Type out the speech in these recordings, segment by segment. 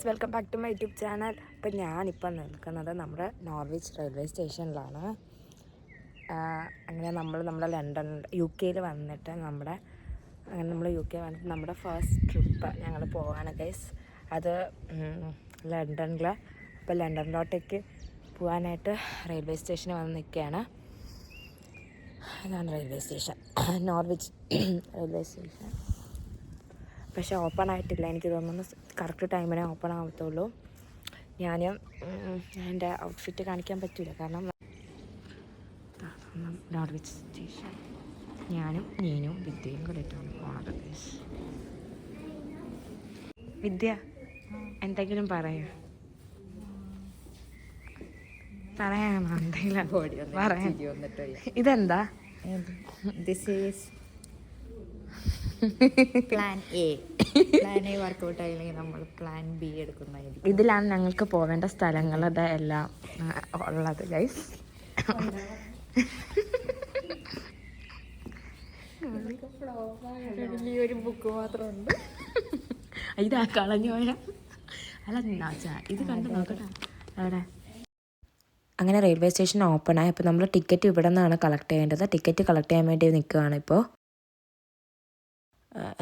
Guys, welcome back to my YouTube channel. അപ്പോൾ ഞാനിപ്പോൾ നിൽക്കുന്നത് നമ്മുടെ നോർവിച്ച് റെയിൽവേ സ്റ്റേഷനിലാണ്. അങ്ങനെ നമ്മുടെ ലണ്ടൻ UK വന്നിട്ട് നമ്മുടെ ഫസ്റ്റ് ട്രിപ്പ് ഞങ്ങൾ പോവാണ് ഗൈസ്. അത് ലണ്ടനിൽ. അപ്പോൾ ലണ്ടനിലോട്ടേക്ക് പോകാനായിട്ട് റെയിൽവേ സ്റ്റേഷനിൽ വന്ന് നിൽക്കുകയാണ്. അതാണ് railway station, Norwich railway station. പക്ഷേ ഓപ്പൺ ആയിട്ടില്ല, എനിക്ക് തോന്നുന്നു കറക്റ്റ് ടൈമിനെ ഓപ്പൺ ആവത്തുള്ളൂ. ഞാൻ എൻ്റെ ഔട്ട്ഫിറ്റ് കാണിക്കാൻ പറ്റില്ല, കാരണം നോർവിച്ച് സ്റ്റേഷൻ ഞാനും നീനും വിദ്യയും കൂടിയിട്ടാണ് പോണത്. വിദ്യ, എന്തെങ്കിലും പറയാനോ? എന്തെങ്കിലും പറയാൻ? ഇതെന്താ? പ്ലാൻ എ വർക്കൗട്ട് ആയില്ലെങ്കിൽ നമ്മൾ പ്ലാൻ ബി എടുക്കുന്നതായിരിക്കും. ഇതിലാണ് ഞങ്ങൾക്ക് പോവേണ്ട സ്ഥലങ്ങളുടെ എല്ലാം ഉള്ളത് ഗൈസ്. ഒരു ബുക്ക് മാത്രമുണ്ട്. ഇതാ കളഞ്ഞു പോയ അല്ല, ഇത് കണ്ടു നോക്കട്ടെ അവിടെ. അങ്ങനെ റെയിൽവേ സ്റ്റേഷൻ ഓപ്പണായി. അപ്പോൾ നമ്മൾ ടിക്കറ്റ് ഇവിടെ നിന്നാണ് കളക്ട് ചെയ്യേണ്ടത്. ടിക്കറ്റ് കളക്ട് ചെയ്യാൻ വേണ്ടി നിൽക്കുകയാണ് ഇപ്പോൾ.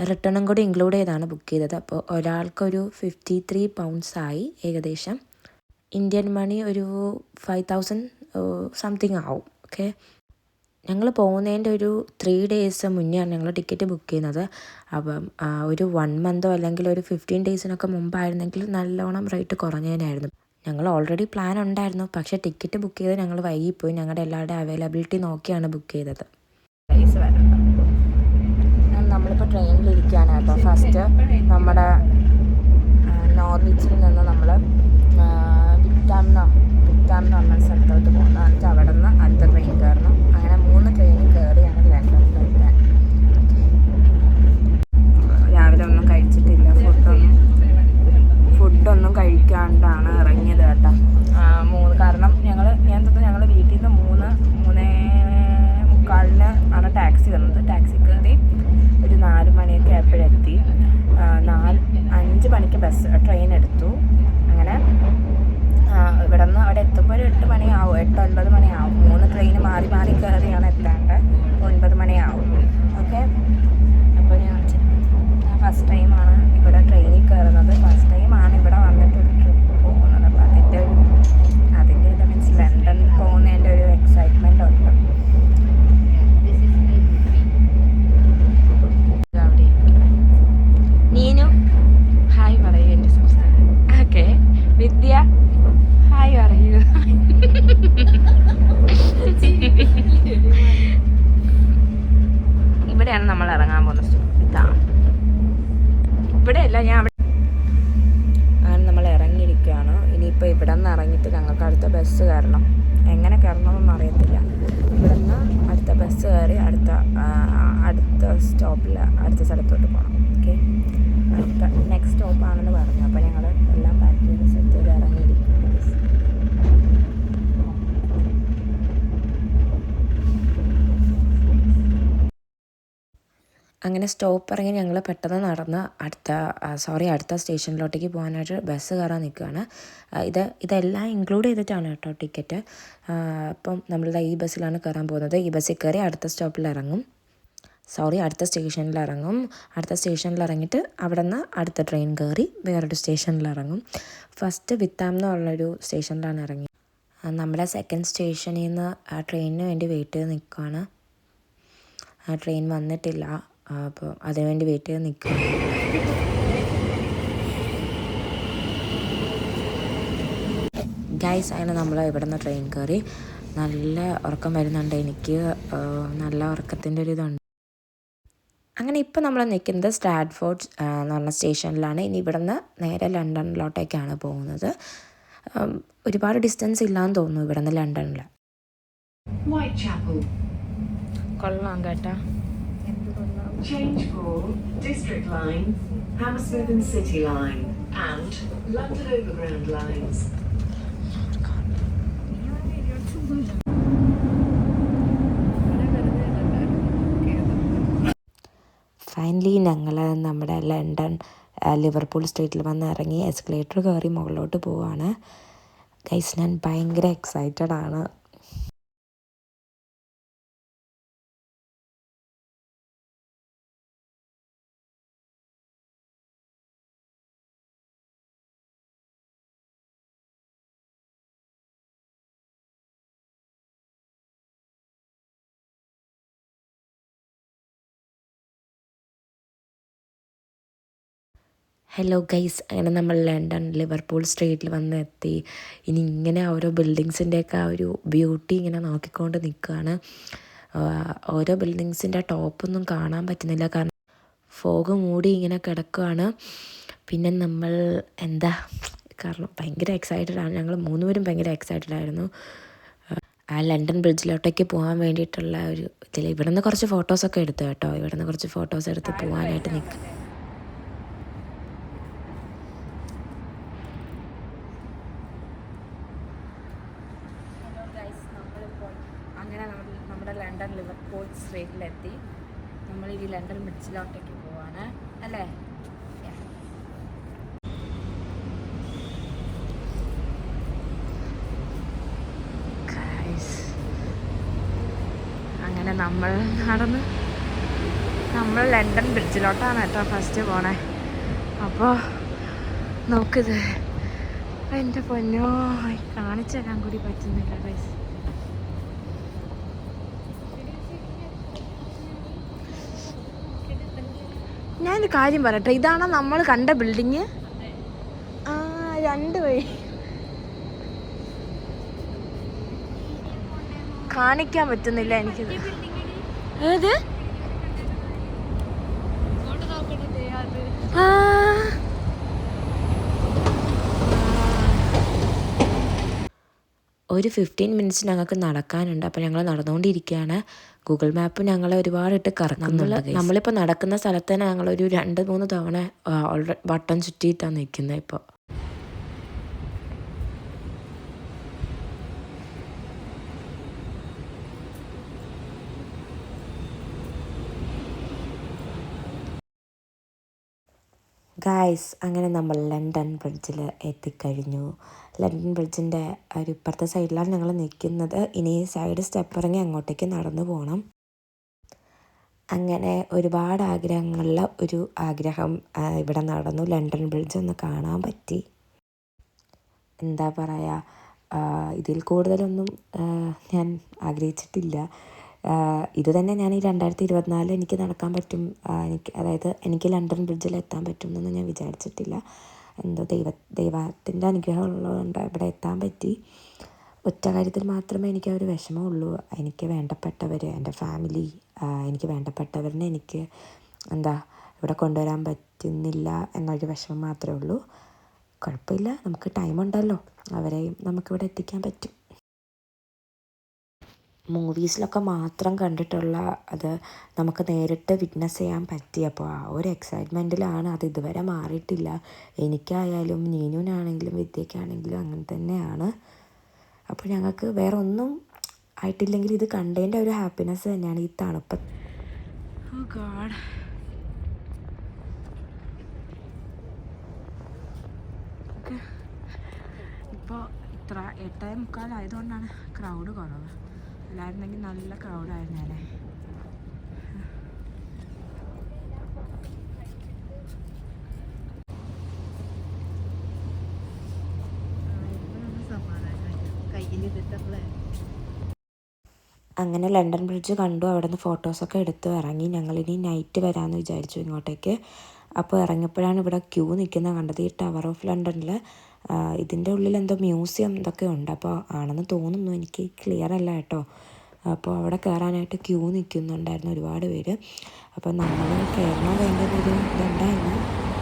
റിട്ടേണും കൂടി ഇൻക്ലൂഡ് ചെയ്താണ് ബുക്ക് ചെയ്തത്. അപ്പോൾ ഒരാൾക്കൊരു 53 പൗണ്ട്സ് ആയി, ഏകദേശം ഇന്ത്യൻ മണി ഒരു 5000 സംതിങ് ആവും. ഓക്കെ, ഞങ്ങൾ പോകുന്നതിൻ്റെ ഒരു 3 days മുന്നെയാണ് ഞങ്ങൾ ടിക്കറ്റ് ബുക്ക് ചെയ്യുന്നത്. അപ്പം ഒരു 1 month അല്ലെങ്കിൽ ഒരു 15 days മുമ്പായിരുന്നെങ്കിൽ നല്ലോണം റേറ്റ് കുറഞ്ഞതിനായിരുന്നു. ഞങ്ങൾ ഓൾറെഡി പ്ലാൻ ഉണ്ടായിരുന്നു, പക്ഷേ ടിക്കറ്റ് ബുക്ക് ചെയ്ത് ഞങ്ങൾ വൈകിപ്പോയി. ഞങ്ങളുടെ എല്ലാവരുടെ അവൈലബിലിറ്റി നോക്കിയാണ് ബുക്ക് ചെയ്തത്. നമ്മളിപ്പോൾ ട്രെയിനിലിരിക്കുകയാണ് കേട്ടോ. ഫസ്റ്റ് നമ്മുടെ നോർവിച്ചിൽ നിന്ന് നമ്മൾ വിറ്റാം എന്ന് പറഞ്ഞ സ്ഥലത്തോട്ട് പോകുന്നത്. എന്നിട്ട് അവിടെ നിന്ന് അടുത്ത ട്രെയിൻ കയറണം. അങ്ങനെ 3 ട്രെയിനിൽ കയറിയാണ് ലണ്ടനിലെത്താൻ. രാവിലെ ഒന്നും കഴിച്ചിട്ടില്ല, ഫുഡൊന്നും കഴിക്കാണ്ടാണ് ഇറങ്ങിയത് കേട്ടോ. കാരണം ഞങ്ങൾ വീട്ടിൽ നിന്ന് 3:45 ആണ് ടാക്സി വന്നത്. ടാക്സി കയറി ഒരു 4 മണിയൊക്കെ ആയപ്പോഴെത്തി. 5 മണിക്ക് ട്രെയിൻ എടുത്തു. അങ്ങനെ ഇവിടെ നിന്ന് അവിടെ എത്തുമ്പോൾ ഒരു 8 മണിയാവും, 8-9 മണിയാവും. 3 ട്രെയിൻ മാറി കയറിയാണ് എത്താണ്ട്. 9 മണിയാവും. ഓക്കെ, അപ്പോൾ ഞാൻ ഫസ്റ്റ് ടൈമാണ് ഇവിടെ ട്രെയിനിൽ കയറുന്നത്. ഫസ്റ്റ് ടൈമാണ് ഇവിടെ വന്നിട്ട് ഒരു ട്രിപ്പ് പോകുന്നത്. അപ്പോൾ അതിൻ്റെ ഇത് മീൻസ് ലണ്ടനിൽ പോകുന്നതിൻ്റെ ഒരു എക്സൈറ്റ്മെൻ്റ് ഉണ്ട്. നീനു ഹായ് പറയൂ എൻ്റെ സംസ്ഥാനം. ഓക്കെ, വിദ്യ ഹായ് പറയൂ. ഇവിടെയാണ് നമ്മൾ ഇറങ്ങാൻ പോകുന്ന ഇതാണ്. ഇവിടെയല്ല, ഞാൻ അങ്ങനെ നമ്മൾ ഇറങ്ങിയിരിക്കുകയാണ്. ഇനിയിപ്പോൾ ഇവിടെ നിന്ന് ഇറങ്ങിയിട്ട് ഞങ്ങൾക്ക് അടുത്ത ബസ് കയറണം. എങ്ങനെ കയറണമെന്നൊന്നും അറിയത്തില്ല. ഇവിടെ നിന്ന് അടുത്ത ബസ് കയറി അടുത്ത സ്റ്റോപ്പിൽ അടുത്ത സ്ഥലത്തോട്ട് പോകണം. ഓക്കെ, അടുത്ത നെക്സ്റ്റ് സ്റ്റോപ്പാണെന്ന് പറഞ്ഞു. അപ്പോൾ ഞങ്ങൾ എല്ലാം പാക്ക് ചെയ്ത് സെറ്റ് ചെയ്ത് ഇറങ്ങിയിരിക്കും. അങ്ങനെ സ്റ്റോപ്പ് ഇറങ്ങി ഞങ്ങൾ പെട്ടെന്ന് നടന്ന് അടുത്ത സ്റ്റേഷനിലോട്ടേക്ക് പോകാനായിട്ട് ബസ് കയറാൻ നിൽക്കുകയാണ്. ഇതെല്ലാം ഇൻക്ലൂഡ് ചെയ്തിട്ടാണ് കേട്ടോ ടിക്കറ്റ്. അപ്പം നമ്മളുടെ ഈ ബസ്സിലാണ് കയറാൻ പോകുന്നത്. ഈ ബസ്സിൽ കയറി അടുത്ത സ്റ്റേഷനിൽ ഇറങ്ങും. അടുത്ത സ്റ്റേഷനിൽ ഇറങ്ങിയിട്ട് അവിടെ നിന്ന് അടുത്ത ട്രെയിൻ കയറി വേറൊരു സ്റ്റേഷനിൽ ഇറങ്ങും. ഫസ്റ്റ് വിത്താം എന്ന് പറഞ്ഞൊരു സ്റ്റേഷനിലാണ് ഇറങ്ങി. നമ്മുടെ സെക്കൻഡ് സ്റ്റേഷനിൽ നിന്ന് ട്രെയിനിന് വേണ്ടി വെയിറ്റ് ചെയ്ത് നിൽക്കുകയാണ്. ട്രെയിൻ വന്നിട്ടില്ല, അപ്പോൾ അതിനുവേണ്ടി വെയിറ്റ് ചെയ്ത് നിൽക്കുക. ഗൈസ്, അങ്ങനെ നമ്മൾ ഇവിടെ നിന്ന് ട്രെയിൻ കയറി. നല്ല ഉറക്കം വരുന്നുണ്ട് എനിക്ക്, നല്ല ഉറക്കത്തിൻ്റെ ഒരു ഇതുണ്ട്. അങ്ങനെ ഇപ്പോൾ നമ്മൾ നിൽക്കുന്നത് സ്റ്റാഡ്ഫോർഡ് എന്ന് പറഞ്ഞ സ്റ്റേഷനിലാണ്. ഇനി ഇവിടെ നിന്ന് നേരെ ലണ്ടനിലോട്ടേക്കാണ് പോകുന്നത്. ഒരുപാട് ഡിസ്റ്റൻസ് ഇല്ലാന്ന് തോന്നുന്നു ഇവിടെ നിന്ന് ലണ്ടനിൽ. കൊള്ളാം കേട്ടാ. Change for District Line, Hammersmith and City Line, and London Overground lines. Finally ഞങ്ങൾ നമ്മുടെ ലണ്ടൻ ലിവർപൂൾ സ്ട്രീറ്റിൽ വന്ന് ഇറങ്ങി എസ്കലേറ്റർ കയറി മുകളിലോട്ട് പോവാണ്. ഗൈസ് ഞാൻ ഭയങ്കര എക്സൈറ്റഡ് ആണ്. ഹലോ ഗൈസ്, അങ്ങനെ നമ്മൾ ലണ്ടൻ ലിവർപൂൾ സ്ട്രീറ്റിൽ വന്ന് എത്തി. ഇനി ഇങ്ങനെ ഓരോ ബിൽഡിങ്സിൻ്റെയൊക്കെ ആ ഒരു ബ്യൂട്ടി ഇങ്ങനെ നോക്കിക്കൊണ്ട് നിൽക്കുകയാണ്. ഓരോ ബിൽഡിങ്സിൻ്റെ ടോപ്പൊന്നും കാണാൻ പറ്റുന്നില്ല, കാരണം ഫോഗ് മൂടി ഇങ്ങനെ കിടക്കുകയാണ്. പിന്നെ നമ്മൾ കാരണം ഭയങ്കര എക്സൈറ്റഡ് ആണ്. ഞങ്ങൾ 3 പേരും ഭയങ്കര എക്സൈറ്റഡ് ആയിരുന്നു ആ ലണ്ടൻ ബ്രിഡ്ജിലോട്ടേക്ക് പോകാൻ വേണ്ടിയിട്ടുള്ള ഒരു ഇതിൽ. ഇവിടെ നിന്ന് കുറച്ച് ഫോട്ടോസൊക്കെ എടുത്തു കേട്ടോ. ഇവിടെ നിന്ന് കുറച്ച് ഫോട്ടോസ് എടുത്ത് പോകാനായിട്ട് നിൽക്കും. അങ്ങനെ നമ്മുടെ ലണ്ടൻ ലിവർപൂൾ സ്ട്രീറ്റിലെത്തി. നമ്മൾ ഈ ലണ്ടൻ ബ്രിഡ്ജിലോട്ടേക്ക് പോവാണ് അല്ലേ. അങ്ങനെ നമ്മൾ ലണ്ടൻ ബ്രിഡ്ജിലോട്ടാണ് കേട്ടോ ഫസ്റ്റ് പോണേ. അപ്പോൾ നോക്കിത് എൻ്റെ പൊന്നോ, കാണിച്ചു തരാൻ കൂടി പറ്റുന്നില്ല ഗൈസ്. ഞാനൊരു കാര്യം പറയട്ടെ, ഇതാണോ നമ്മൾ കണ്ട ബിൽഡിങ്? 2 വഴി കാണിക്കാൻ പറ്റുന്നില്ല എനിക്കിത്. ഏത്? ഒരു 15 മിനിറ്റ്സ് ഞങ്ങൾക്ക് നടക്കാനുണ്ട്. അപ്പോൾ ഞങ്ങൾ നടന്നുകൊണ്ടിരിക്കുകയാണ്. ഗൂഗിൾ മാപ്പ് ഞങ്ങളെ ഒരുപാട് ഇട്ട് കറങ്ങുന്നുണ്ട്. നമ്മളിപ്പോൾ നടക്കുന്ന സ്ഥലത്ത് തന്നെ ഞങ്ങളൊരു 2-3 തവണ ഓൾറെഡി വട്ടം ചുറ്റിയിട്ടാണ് നിൽക്കുന്നത് ഇപ്പോൾ. ഗായ്സ്, അങ്ങനെ നമ്മൾ ലണ്ടൻ ബ്രിഡ്ജിൽ എത്തിക്കഴിഞ്ഞു. ലണ്ടൻ ബ്രിഡ്ജിൻ്റെ ഒരു ഇപ്പുറത്തെ സൈഡിലാണ് ഞങ്ങൾ നിൽക്കുന്നത്. ഇനി സൈഡ് സ്റ്റെപ്പ് ഇറങ്ങി അങ്ങോട്ടേക്ക് നടന്നു പോകണം. അങ്ങനെ ഒരുപാട് ആഗ്രഹങ്ങളിൽ ഒരു ആഗ്രഹം ഇവിടെ നടന്നു. ലണ്ടൻ ബ്രിഡ്ജ് ഒന്ന് കാണാൻ പറ്റി. എന്താ പറയുക, ഇതിൽ കൂടുതലൊന്നും ഞാൻ ആഗ്രഹിച്ചിട്ടില്ല. ഇത് തന്നെ ഞാൻ ഈ 2024 എനിക്ക് നടക്കാൻ പറ്റും, എനിക്ക് ലണ്ടൻ ബ്രിഡ്ജിൽ എത്താൻ പറ്റും എന്നൊന്നും ഞാൻ വിചാരിച്ചിട്ടില്ല. എന്തോ ദൈവത്തിൻ്റെ അനുഗ്രഹം ഉള്ളതുകൊണ്ട് ഇവിടെ എത്താൻ പറ്റി. ഒറ്റ കാര്യത്തിൽ മാത്രമേ എനിക്ക് ഒരു വിഷമമുള്ളൂ. എനിക്ക് വേണ്ടപ്പെട്ടവർ, എൻ്റെ ഫാമിലി, എനിക്ക് വേണ്ടപ്പെട്ടവരിനെ എനിക്ക് ഇവിടെ കൊണ്ടുവരാൻ പറ്റുന്നില്ല എന്നൊരു വിഷമം മാത്രമേ ഉള്ളൂ. കുഴപ്പമില്ല, നമുക്ക് ടൈമുണ്ടല്ലോ, അവരെയും നമുക്കിവിടെ എത്തിക്കാൻ പറ്റും. മൂവീസിലൊക്കെ മാത്രം കണ്ടിട്ടുള്ള അത് നമുക്ക് നേരിട്ട് വിറ്റ്നസ് ചെയ്യാൻ പറ്റി. അപ്പോൾ ആ ഒരു എക്സൈറ്റ്മെൻറ്റിലാണ്. അത് ഇതുവരെ മാറിയിട്ടില്ല. എനിക്കായാലും നീനുവിനാണെങ്കിലും വിദ്യയ്ക്കാണെങ്കിലും അങ്ങനെ തന്നെയാണ്. അപ്പോൾ ഞങ്ങൾക്ക് വേറെ ഒന്നും ആയിട്ടില്ലെങ്കിൽ ഇത് കണ്ടതിൻ്റെ ഒരു ഹാപ്പിനെസ് തന്നെയാണ് ഈ തണുപ്പ്. ഓ ഗോഡ്, ഇപ്പോൾ 8:45 ആയതുകൊണ്ടാണ് ക്രൗഡ് കുറവ്. അല്ലായിരുന്നെങ്കിൽ നല്ല ക്രൗഡായിരുന്നു അല്ലേ. അങ്ങനെ ലണ്ടൻ ബ്രിഡ്ജ് കണ്ടു. അവിടെ നിന്ന് ഫോട്ടോസൊക്കെ എടുത്ത് ഇറങ്ങി. ഞങ്ങളിനി നൈറ്റ് വരാമെന്ന് വിചാരിച്ചു ഇങ്ങോട്ടേക്ക്. അപ്പോൾ ഇറങ്ങിയപ്പോഴാണ് ഇവിടെ ക്യൂ നിൽക്കുന്നത് കണ്ടത്. ഈ ടവർ ഓഫ് ലണ്ടനിൽ ഇതിൻ്റെ ഉള്ളിൽ എന്തോ മ്യൂസിയം ഇതൊക്കെ ഉണ്ട്. അപ്പോൾ ആണെന്ന് തോന്നുന്നു, എനിക്ക് ക്ലിയർ അല്ല കേട്ടോ. അപ്പോൾ അവിടെ കയറാനായിട്ട് ക്യൂ നിൽക്കുന്നുണ്ടായിരുന്നു ഒരുപാട് പേര്. അപ്പോൾ നമ്മൾ കയറണോ വേണ്ടതൊരു ഇതുണ്ടായിരുന്നു.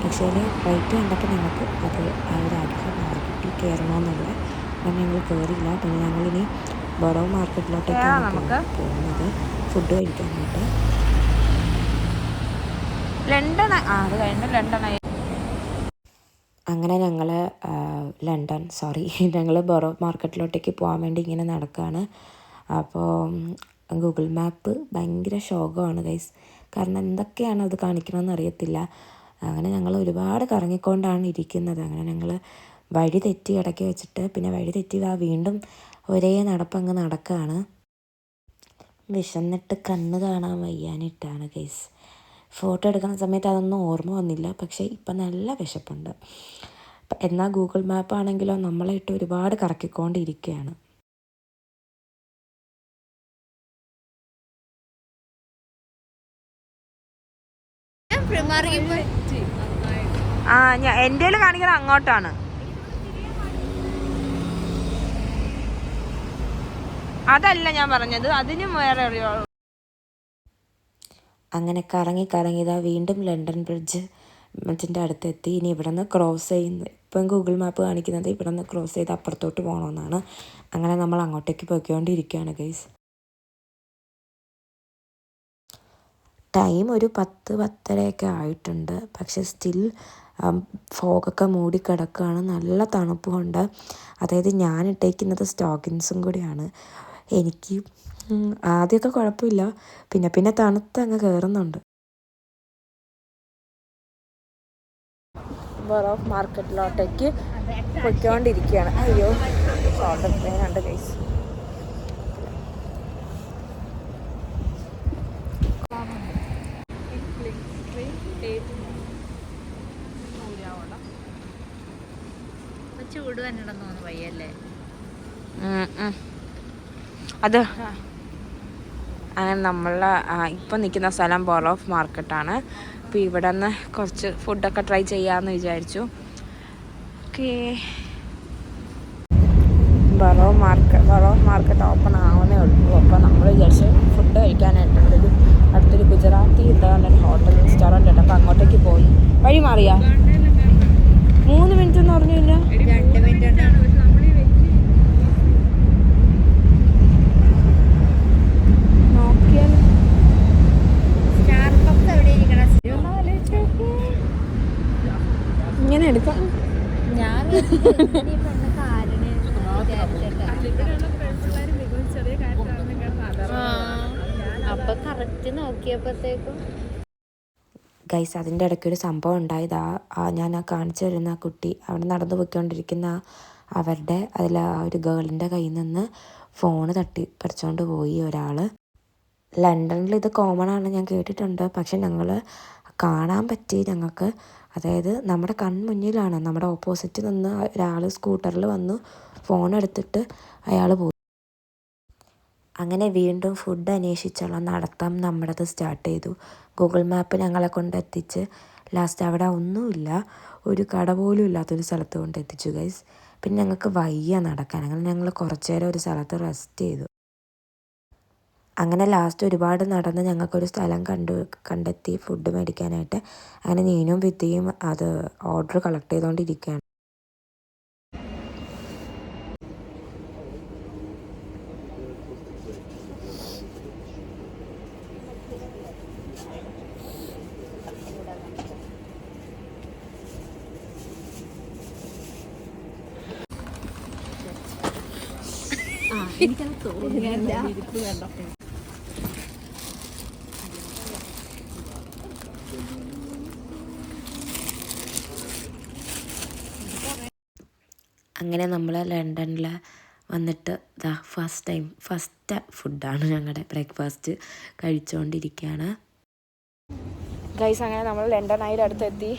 പക്ഷേ റേറ്റ് കണ്ടപ്പോൾ ഞങ്ങൾക്ക് അത് ആ ഒരു ആഗ്രഹം മാറി കിട്ടി, കയറണമെന്നുള്ള. അപ്പം ഞങ്ങൾ കയറിയില്ല. പിന്നെ ഞങ്ങളിനി ബറോ മാർക്കറ്റിലോട്ടേക്കാണ് പോകുന്നത് ഫുഡ് കഴിക്കാനായിട്ട്. അങ്ങനെ ഞങ്ങൾ ഞങ്ങൾ ബറോ മാർക്കറ്റിലോട്ടേക്ക് പോകാൻ വേണ്ടി ഇങ്ങനെ നടക്കുകയാണ്. അപ്പോൾ ഗൂഗിൾ മാപ്പ് ഭയങ്കര ശോകമാണ് ഗൈസ്. കാരണം എന്തൊക്കെയാണ് അത് കാണിക്കണമെന്ന് അറിയത്തില്ല. അങ്ങനെ ഞങ്ങൾ ഒരുപാട് കറങ്ങിക്കൊണ്ടാണ് ഇരിക്കുന്നത്. അങ്ങനെ ഞങ്ങൾ വഴി തെറ്റി ഇടയ്ക്ക് വെച്ചിട്ട് പിന്നെ വഴി തെറ്റി വീണ്ടും ഒരേ നടപ്പങ്ങ് നടക്കുകയാണ്. വിശന്നിട്ട് കണ്ണ് കാണാൻ വയ്യാനിട്ടാണ് ഗൈസ്. ഫോട്ടോ എടുക്കുന്ന സമയത്ത് അതൊന്നും ഓർമ്മ വന്നില്ല. പക്ഷേ ഇപ്പം നല്ല വിശപ്പുണ്ട്. എന്നാൽ ഗൂഗിൾ മാപ്പ് ആണെങ്കിലോ നമ്മളെ ഇട്ട് ഒരുപാട് കറക്കിക്കൊണ്ടിരിക്കുകയാണ്. എൻ്റെ കാണിക്കുന്നത് അങ്ങോട്ടാണ്. അതല്ല ഞാൻ പറഞ്ഞത്, അതിനും വേറെ അറിയോ. അങ്ങനെ കറങ്ങി ഇതാ വീണ്ടും ലണ്ടൻ ബ്രിഡ്ജ് മറ്റിൻ്റെ അടുത്തെത്തി. ഇനി ഇവിടെ നിന്ന് ക്രോസ് ചെയ്യുന്നത്, ഇപ്പം ഗൂഗിൾ മാപ്പ് കാണിക്കുന്നത് ഇവിടെ നിന്ന് ക്രോസ് ചെയ്ത് അപ്പുറത്തോട്ട് പോകണമെന്നാണ്. അങ്ങനെ നമ്മൾ അങ്ങോട്ടേക്ക് പോയിക്കൊണ്ടിരിക്കുകയാണ് ഗൈസ്. ടൈം ഒരു 10-10:30 ആയിട്ടുണ്ട്. പക്ഷെ സ്റ്റിൽ ഫോഗൊക്കെ മൂടിക്കിടക്കുകയാണ്. നല്ല തണുപ്പ് കൊണ്ട്, അതായത് ഞാൻ ഇട്ടേക്കുന്നത് സ്റ്റോക്കിൻസും കൂടിയാണ്. എനിക്ക് ആദ്യമൊക്കെ കുഴപ്പമില്ല, പിന്നെ തണുത്തങ്ങ് കയറുന്നുണ്ട്. ബറോ മാർക്കറ്റിലോട്ടേക്ക് പൊയ്ക്കൊണ്ടിരിക്കുകയാണ്. അയ്യോ ഷോർട്ടർ ട്രെയിൻ ഉണ്ട് ഗൈസ്. ചൂട് വന്നിടന്ന് തോന്നുന്നു വയ്യല്ലേ. അത് അങ്ങനെ നമ്മൾ ഇപ്പം നിൽക്കുന്ന സ്ഥലം ബോറോ ഓഫ് മാർക്കറ്റാണ്. അപ്പോൾ ഇവിടെ നിന്ന് കുറച്ച് ഫുഡൊക്കെ ട്രൈ ചെയ്യാമെന്ന് വിചാരിച്ചു. ഓക്കേ, ബറോ മാർക്കറ്റ് ഓപ്പൺ ആവുന്നേ ഉള്ളൂ. അപ്പോൾ നമ്മൾ വിചാരിച്ച് ഫുഡ് കഴിക്കാനായിട്ടുണ്ട്. അടുത്തൊരു ഗുജറാത്തി എന്താ ഹോട്ടൽ റെസ്റ്റോറൻറ്റ് ഉണ്ട്. അപ്പോൾ അങ്ങോട്ടേക്ക് പോയി. വഴി മാറിയാ 3 മിനിറ്റ് എന്ന് പറഞ്ഞില്ല, 2 മിനിറ്റ്. നോക്കിയാൽ ഇങ്ങനെ എടുക്കാം. ഞാൻ അപ്പൊ കറക്റ്റ് നോക്കിയപ്പോഴത്തേക്കും ഗൈസ് അതിൻ്റെ ഇടയ്ക്കൊരു സംഭവം ഉണ്ടായതാ. ഞാൻ കാണിച്ചു തരുന്ന ആ കുട്ടി അവിടെ നടന്നു പോയിക്കൊണ്ടിരിക്കുന്ന അവരുടെ അതിൽ ആ ഒരു ഗേളിൻ്റെ കയ്യിൽ നിന്ന് ഫോണ് തട്ടി പറിച്ചുകൊണ്ട് പോയി ഒരാൾ. ലണ്ടനിൽ ഇത് കോമൺ ആണ്, ഞാൻ കേട്ടിട്ടുണ്ട്. പക്ഷെ ഞങ്ങൾ കാണാൻ പറ്റി ഞങ്ങൾക്ക്. അതായത് നമ്മുടെ കൺമുന്നിലാണ്, നമ്മുടെ ഓപ്പോസിറ്റ് നിന്ന് ഒരാൾ സ്കൂട്ടറിൽ വന്നു ഫോൺ എടുത്തിട്ട് അയാൾ പോയി. അങ്ങനെ വീണ്ടും ഫുഡ് അന്വേഷിച്ചുള്ള നടത്തം നമ്മുടേത് സ്റ്റാർട്ട് ചെയ്തു. ഗൂഗിൾ മാപ്പ് ഞങ്ങളെ കൊണ്ടെത്തിച്ച് ലാസ്റ്റ് അവിടെ ഒന്നുമില്ല, ഒരു കട പോലും ഇല്ലാത്തൊരു സ്ഥലത്ത് കൊണ്ടെത്തിച്ചു ഗൈസ്. പിന്നെ ഞങ്ങൾക്ക് വയ്യ നടക്കാൻ. അങ്ങനെ ഞങ്ങൾ കുറച്ച് നേരം ഒരു സ്ഥലത്ത് റെസ്റ്റ് ചെയ്തു. അങ്ങനെ ലാസ്റ്റ് ഒരുപാട് നടന്ന് ഞങ്ങൾക്കൊരു സ്ഥലം കണ്ടെത്തി ഫുഡ് മേടിക്കാനായിട്ട്. അങ്ങനെ നീനും വിദ്യയും അത് ഓർഡർ കളക്ട് ചെയ്തുകൊണ്ടിരിക്കുകയാണ്. എനിക്കത് തോന്നിയില്ല. അങ്ങനെ നമ്മൾ ലണ്ടനിൽ വന്നിട്ട് ഫസ്റ്റ് ഫുഡാണ് ഞങ്ങളുടെ ബ്രേക്ക്ഫാസ്റ്റ് കഴിച്ചുകൊണ്ടിരിക്കുകയാണ് ഗൈസ്. അങ്ങനെ നമ്മൾ ലണ്ടൻ ഐയുടെ അടുത്തെത്തി.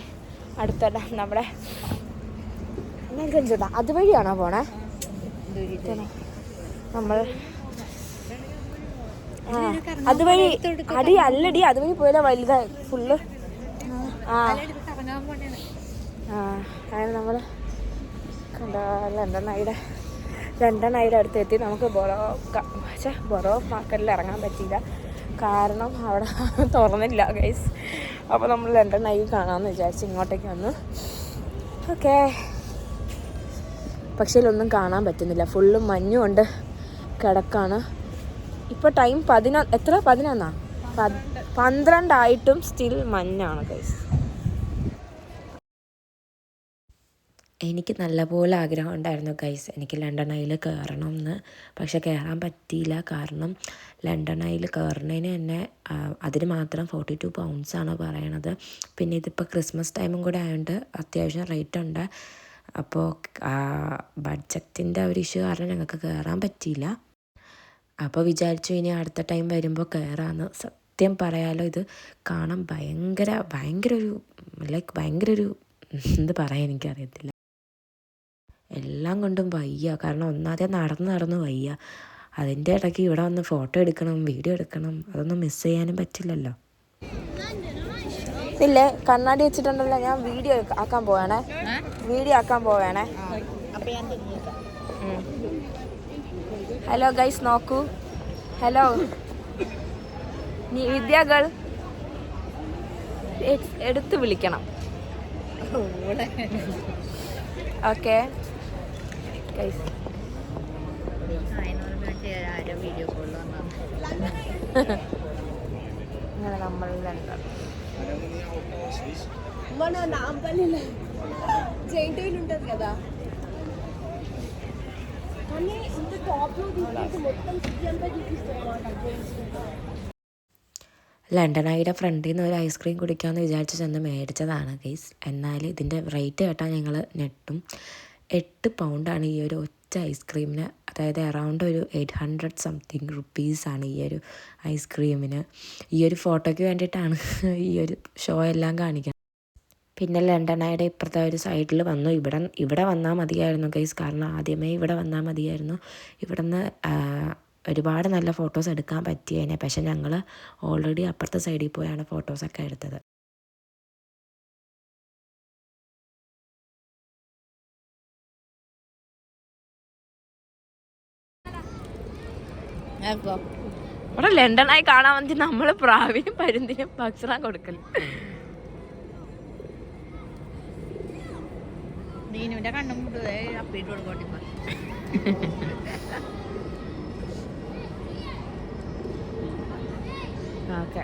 അടുത്ത നമ്മുടെ അതുവഴിയാണോ പോണേ? നമ്മൾ അതുവഴി അല്ലടി, അതുവഴി പോയാലോ വലുതായി ഫുള്ള്. അങ്ങനെ നമ്മൾ ലണ്ടൻ ഐയുടെ അടുത്തെത്തി. നമുക്ക് ബൊറോ മാർക്കറ്റിൽ ഇറങ്ങാൻ പറ്റിയില്ല, കാരണം അവിടെ തുറന്നില്ല ഗൈസ്. അപ്പോൾ നമ്മൾ ലണ്ടൻ ഐ കാണാമെന്ന് വിചാരിച്ച് ഇങ്ങോട്ടേക്ക് വന്നു. ഓക്കേ, പക്ഷേ ഒന്നും കാണാൻ പറ്റുന്നില്ല, ഫുള്ള് മഞ്ഞുകൊണ്ട് കിടക്കാണ്. ഇപ്പോൾ ടൈം 12 ആയിട്ടും സ്റ്റിൽ മഞ്ഞാണ് ഗൈസ്. എനിക്ക് നല്ലപോലെ ആഗ്രഹം ഉണ്ടായിരുന്നു ഗൈസ്, എനിക്ക് ലണ്ടൻ ഐയിൽ കയറണം എന്ന്. പക്ഷെ കയറാൻ പറ്റിയില്ല. കാരണം ലണ്ടൻ ഐയിൽ കയറുന്നതിന് തന്നെ അതിന് മാത്രം 42 പൗണ്ട്സാണ് പറയണത്. പിന്നെ ഇതിപ്പോൾ ക്രിസ്മസ് ടൈമും കൂടെ ആയതുകൊണ്ട് അത്യാവശ്യം റേറ്റ് ഉണ്ട്. അപ്പോൾ ബഡ്ജറ്റിൻ്റെ ഒരു ഇഷ്യൂ കാരണം ഞങ്ങൾക്ക് കയറാൻ പറ്റിയില്ല. അപ്പോൾ വിചാരിച്ചു ഇനി അടുത്ത ടൈം വരുമ്പോൾ കയറാമെന്ന്. സത്യം പറയാലോ, ഇത് കാണാൻ ഭയങ്കര ഒരു എന്ത് പറയാൻ എനിക്കറിയത്തില്ല. എല്ലാം കൊണ്ടും വയ്യ. കാരണം ഒന്നാതെ നടന്ന് വയ്യ. അതിൻ്റെ ഇടയ്ക്ക് ഇവിടെ വന്ന് ഫോട്ടോ എടുക്കണം, വീഡിയോ എടുക്കണം, അതൊന്നും മിസ് ചെയ്യാനും പറ്റില്ലല്ലോ. ഇല്ലേ, കണ്ണാടി വെച്ചിട്ടുണ്ടല്ലോ. ഞാൻ വീഡിയോ ആക്കാൻ പോവാണേ. ഹലോ ഗൈസ്, നോക്കൂ. ഹലോ വിദ്യാകൾ എടുത്ത് വിളിക്കണം. Okay guys. അങ്ങനെ നമ്മൾ ఉంటుంది కదా కానీ ఇంత టాప్లో తీసుకుంటే మొత్తం సిటీ అంతా చూపిస్తాయి. ലണ്ടൻ ഐയുടെ ഫ്രണ്ടിൽ നിന്ന് ഒരു ഐസ്ക്രീം കുടിക്കാമെന്ന് വിചാരിച്ച് ചെന്ന് മേടിച്ചതാണ് ഗൈസ്. എന്നാൽ ഇതിൻ്റെ റേറ്റ് കേട്ടാൽ ഞങ്ങൾ ഞെട്ടും. 8 പൗണ്ടാണ് ഈ ഒരു ഒറ്റ ഐസ്ക്രീമിന്. അതായത് അറൗണ്ട് ഒരു 800 സംതിങ് റുപ്പീസാണ് ഈ ഒരു ഐസ്ക്രീമിന്. ഈ ഒരു ഫോട്ടോയ്ക്ക് വേണ്ടിയിട്ടാണ് ഈ ഒരു ഷോ എല്ലാം കാണിക്കുന്നത്. പിന്നെ ലണ്ടൻ ഐയുടെ ഇപ്പുറത്തെ ഒരു സൈഡിൽ വന്നു. ഇവിടെ വന്നാൽ മതിയായിരുന്നു ഗൈസ്. കാരണം ആദ്യമേ ഇവിടെ വന്നാൽ മതിയായിരുന്നു. ഇവിടെ നിന്ന് ഒരുപാട് നല്ല ഫോട്ടോസ് എടുക്കാൻ പറ്റിയേനെ. പക്ഷെ ഞങ്ങൾ ഓൾറെഡി അപ്പുറത്തെ സൈഡിൽ പോയാണ് ഫോട്ടോസൊക്കെ എടുത്തത്. ഇവിടെ ലണ്ടൻ ഐ കാണാൻ വന്നിട്ട് നമ്മൾ പ്രാവിനും പരുന്തിനും ഭക്ഷണം കൊടുക്കല്. നീനുവിന്റെ കണ്ണും മുട്ടുവേ അപ്പിട്ട് കൊടുക്കോട്ടെ. ഓക്കെ,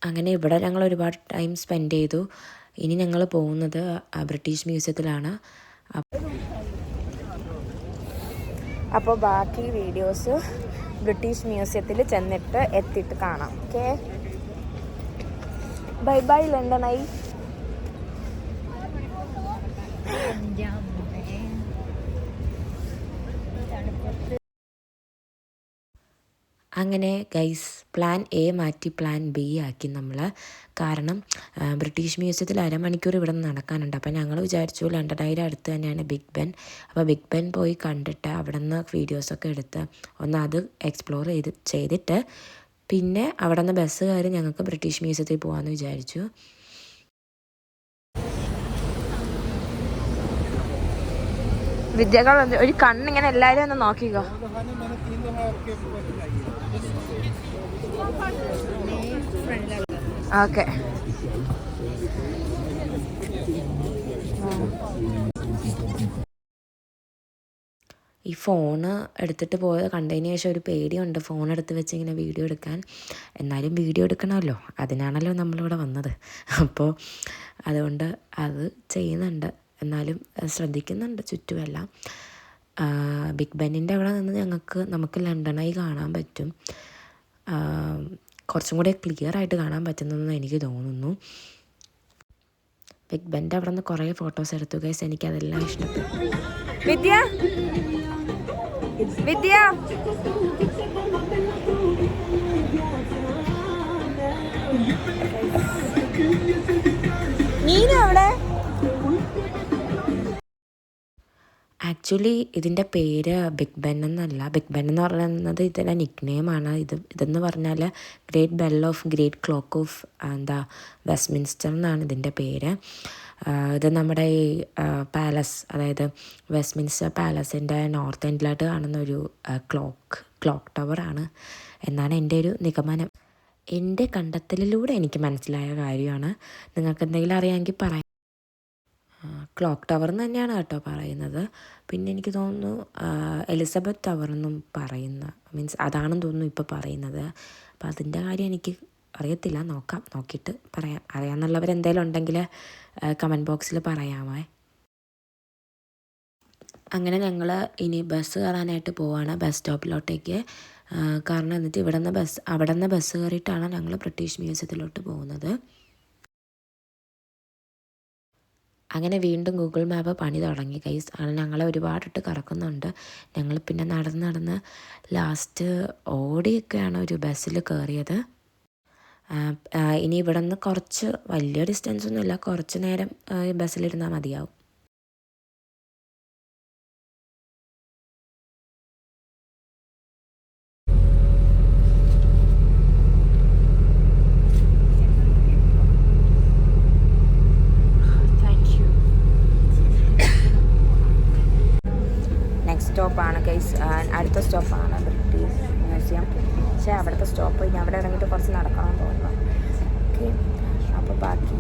അങ്ങനെ ഇവിടെ ഞങ്ങൾ ഒരുപാട് ടൈം സ്പെൻഡ് ചെയ്തു. ഇനി ഞങ്ങൾ പോകുന്നത് ബ്രിട്ടീഷ് മ്യൂസിയത്തിലാണ്. അപ്പോൾ ബാക്കി വീഡിയോസ് ബ്രിട്ടീഷ് മ്യൂസിയത്തിൽ ചെന്നിട്ട് എത്തിയിട്ട് കാണാം. Okay, bye bye London I. അങ്ങനെ ഗൈസ്, പ്ലാൻ എ മാറ്റി പ്ലാൻ ബി ആക്കി നമ്മൾ. കാരണം ബ്രിട്ടീഷ് മ്യൂസിയത്തിൽ അരമണിക്കൂർ ഇവിടെ നിന്ന് നടക്കാനുണ്ട്. അപ്പോൾ ഞങ്ങൾ വിചാരിച്ചു ലണ്ടൻ ഐയുടെ അടുത്ത് തന്നെയാണ് ബിഗ് ബെൻ. അപ്പോൾ ബിഗ് ബെൻ പോയി കണ്ടിട്ട് അവിടെ നിന്ന് വീഡിയോസൊക്കെ എടുത്ത് ഒന്ന് അത് എക്സ്പ്ലോർ ചെയ്തിട്ട് പിന്നെ അവിടെ നിന്ന് ബസ് കയറി ഞങ്ങൾക്ക് ബ്രിട്ടീഷ് മ്യൂസിയത്തിൽ പോകാമെന്ന് വിചാരിച്ചു. വിദ്യകൾ ഒരു കണ്ണിങ്ങനെ എല്ലാവരും ഒന്ന് നോക്കിക്കോ. ഓക്കെ, ഈ ഫോണ് എടുത്തിട്ട് പോയത് കണ്ടതിന് ശേഷം ഒരു പേടിയുണ്ട് ഫോൺ എടുത്ത് വെച്ച് ഇങ്ങനെ വീഡിയോ എടുക്കാൻ. എന്നാലും വീഡിയോ എടുക്കണമല്ലോ, അതിനാണല്ലോ നമ്മളിവിടെ വന്നത്. അപ്പോൾ അതുകൊണ്ട് അത് ചെയ്യുന്നുണ്ട്. എന്നാലും ശ്രദ്ധിക്കുന്നുണ്ട് ചുറ്റുമെല്ലാം. ബിഗ് ബെന്നിൻ്റെ അവിടെ നിന്ന് നമുക്ക് ലണ്ടൻ ഐ കാണാൻ പറ്റും. കുറച്ചും കൂടെ ക്ലിയർ ആയിട്ട് കാണാൻ പറ്റുന്നതെന്ന് എനിക്ക് തോന്നുന്നു. ബിഗ് ബെൻ്റെ അവിടെ നിന്ന് കുറേ ഫോട്ടോസ് എടുത്തു ഗൈസ്. എനിക്കതെല്ലാം ഇഷ്ടപ്പെട്ടു. വിദ്യ നീന അവിടെ. ആക്ച്വലി ഇതിൻ്റെ പേര് ബിഗ് ബെൻ എന്നല്ല. ബിഗ് ബെൻ എന്ന് പറയുന്നത് ഇതിൻ്റെ നിക്നെയിമാണ്. ഇതെന്ന് പറഞ്ഞാൽ great bell of great clock of Westminster എന്നാണ് ഇതിൻ്റെ പേര്. ഇത് നമ്മുടെ ഈ പാലസ്, അതായത് വെസ്റ്റ്മിൻസ്റ്റർ പാലസിൻ്റെ നോർത്ത് എൻഡിലായിട്ട് കാണുന്ന ഒരു ക്ലോക്ക് ടവറാണ് എന്നാണ് എൻ്റെ ഒരു നിഗമനം. എൻ്റെ കണ്ടെത്തലിലൂടെ എനിക്ക് മനസ്സിലായ കാര്യമാണ്. നിങ്ങൾക്ക് എന്തെങ്കിലും അറിയാമെങ്കിൽ പറയാം. ക്ലോക്ക് ടവർ എന്ന് തന്നെയാണ് കേട്ടോ പറയുന്നത്. പിന്നെ എനിക്ക് തോന്നുന്നു എലിസബത്ത് ടവർ എന്നും പറയുന്ന, മീൻസ് അതാണെന്ന് തോന്നുന്നു ഇപ്പോൾ പറയുന്നത്. അപ്പോൾ അതിൻ്റെ കാര്യം എനിക്ക് അറിയത്തില്ല, നോക്കിയിട്ട് പറയാം. അറിയാമെന്നുള്ളവരെന്തെങ്കിലും ഉണ്ടെങ്കിൽ കമൻറ്റ് ബോക്സിൽ പറയാമേ. അങ്ങനെ ഞങ്ങൾ ഇനി ബസ് കയറാനായിട്ട് പോവാണ് ബസ് സ്റ്റോപ്പിലോട്ടേക്ക്. കാരണം എന്നിട്ട് അവിടെ നിന്ന് ബസ് കയറിയിട്ടാണ് ഞങ്ങൾ ബ്രിട്ടീഷ് മ്യൂസിയത്തിലോട്ട് പോകുന്നത്. അങ്ങനെ വീണ്ടും ഗൂഗിൾ മാപ്പ് പണി തുടങ്ങി ഗൈസ്. ഞങ്ങളെ ഒരുപാടിട്ട് കറക്കുന്നുണ്ട്. ഞങ്ങൾ പിന്നെ നടന്ന് ലാസ്റ്റ് ഓടിയൊക്കെയാണ് ഒരു ബസ്സിൽ കയറിയത്. ഇനി ഇവിടെ നിന്ന് കുറച്ച് വലിയ ഡിസ്റ്റൻസ് ഒന്നുമില്ല, കുറച്ച് നേരം ബസ്സിലിരുന്നാൽ മതിയാവും. സ്റ്റോപ്പാണ് ഗൈസ്, അടുത്ത സ്റ്റോപ്പാണ് ബ്രിട്ടീഷ് മ്യൂസിയം. പക്ഷേ അവിടുത്തെ സ്റ്റോപ്പ് ഇനി അവിടെ ഇറങ്ങിയിട്ട് കുറച്ച് നടക്കണമെന്ന് തോന്നുന്നു. ഓക്കെ, അപ്പോൾ ബാക്കി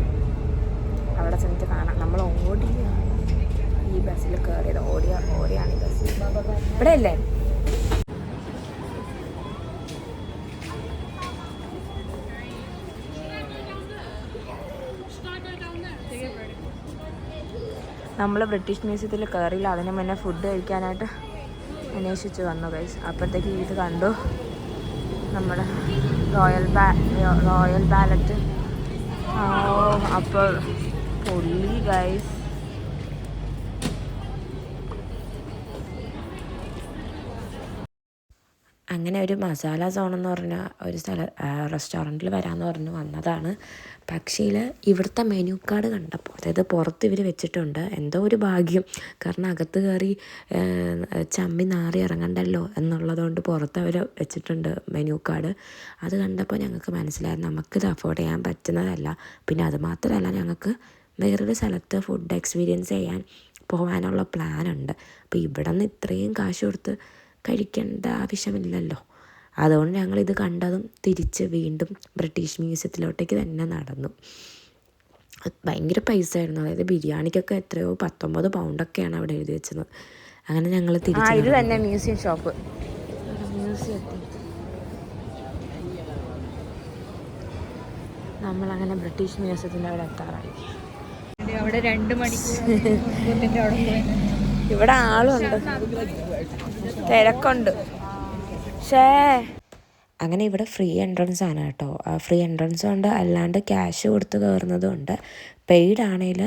അവിടെ ചെന്നിട്ട് കാണാം. നമ്മൾ ഓടിയാണ് ഈ ബസ്സിൽ കയറിയത്, ഓടിയാണ് ഈ ബസ്. ഇവിടെ അല്ലേ നമ്മൾ ബ്രിട്ടീഷ് മ്യൂസിയത്തിൽ കയറിയില്ല. അതിന് മുന്നേ ഫുഡ് കഴിക്കാനായിട്ട് അന്വേഷിച്ച് വന്നു ഗൈസ്. അപ്പോഴത്തേക്ക് ഇത് കണ്ടു, നമ്മുടെ റോയൽ ബാലറ്റ്. അപ്പോൾ പൊള്ളി ഗൈസ്. അങ്ങനെ ഒരു മസാല സോൺ എന്ന് പറഞ്ഞ ഒരു റെസ്റ്റോറൻറ്റിൽ വരാമെന്ന് പറഞ്ഞ് വന്നതാണ്. പക്ഷേ ഇവിടുത്തെ മെനു കാർഡ് കണ്ടപ്പോൾ, അതായത് പുറത്ത് ഇവർ വെച്ചിട്ടുണ്ട്, എന്തോ ഒരു ഭാഗ്യം. കാരണം അകത്ത് കയറി ചമ്മി നാറി ഇറങ്ങണ്ടല്ലോ എന്നുള്ളതുകൊണ്ട് പുറത്ത് അവർ വെച്ചിട്ടുണ്ട് മെനു കാർഡ്. അത് കണ്ടപ്പോൾ ഞങ്ങൾക്ക് മനസ്സിലായിരുന്നു നമുക്കിത് അഫോർഡ് ചെയ്യാൻ പറ്റുന്നതല്ല. പിന്നെ അത് മാത്രമല്ല, ഞങ്ങൾക്ക് വേറൊരു സ്ഥലത്ത് ഫുഡ് എക്സ്പീരിയൻസ് ചെയ്യാൻ പോകാനുള്ള പ്ലാനുണ്ട്. അപ്പോൾ ഇവിടെ നിന്ന് ഇത്രയും കാശ് കൊടുത്ത് കഴിക്കേണ്ട ആവശ്യമില്ലല്ലോ. അതുകൊണ്ട് ഞങ്ങളിത് കണ്ടതും തിരിച്ച് വീണ്ടും ബ്രിട്ടീഷ് മ്യൂസിയത്തിലോട്ടേക്ക് തന്നെ നടന്നു. ഭയങ്കര പൈസ ആയിരുന്നു. അതായത് ബിരിയാണിക്കൊക്കെ എത്രയോ 19 പൗണ്ടൊക്കെയാണ് അവിടെ എഴുതി വെച്ചത്. അങ്ങനെ ഞങ്ങൾ തിരിച്ച് ഇത് തന്നെ മ്യൂസിയം ഷോപ്പ്. മ്യൂസിയത്തിൽ നമ്മളങ്ങനെ ബ്രിട്ടീഷ് മ്യൂസിയത്തിൻ്റെ അവിടെ എത്താറായി. അവിടെ 2 മണിക്കൂർ ഇവിടെ ആളുണ്ട്, തിരക്കുണ്ട്. അങ്ങനെ ഇവിടെ ഫ്രീ എൻട്രൻസ് ആണ് കേട്ടോ. ഫ്രീ എൻട്രൻസും ഉണ്ട്, അല്ലാണ്ട് ക്യാഷ് കൊടുത്ത് കയറുന്നതും ഉണ്ട്. പെയ്ഡ് ആണെങ്കിൽ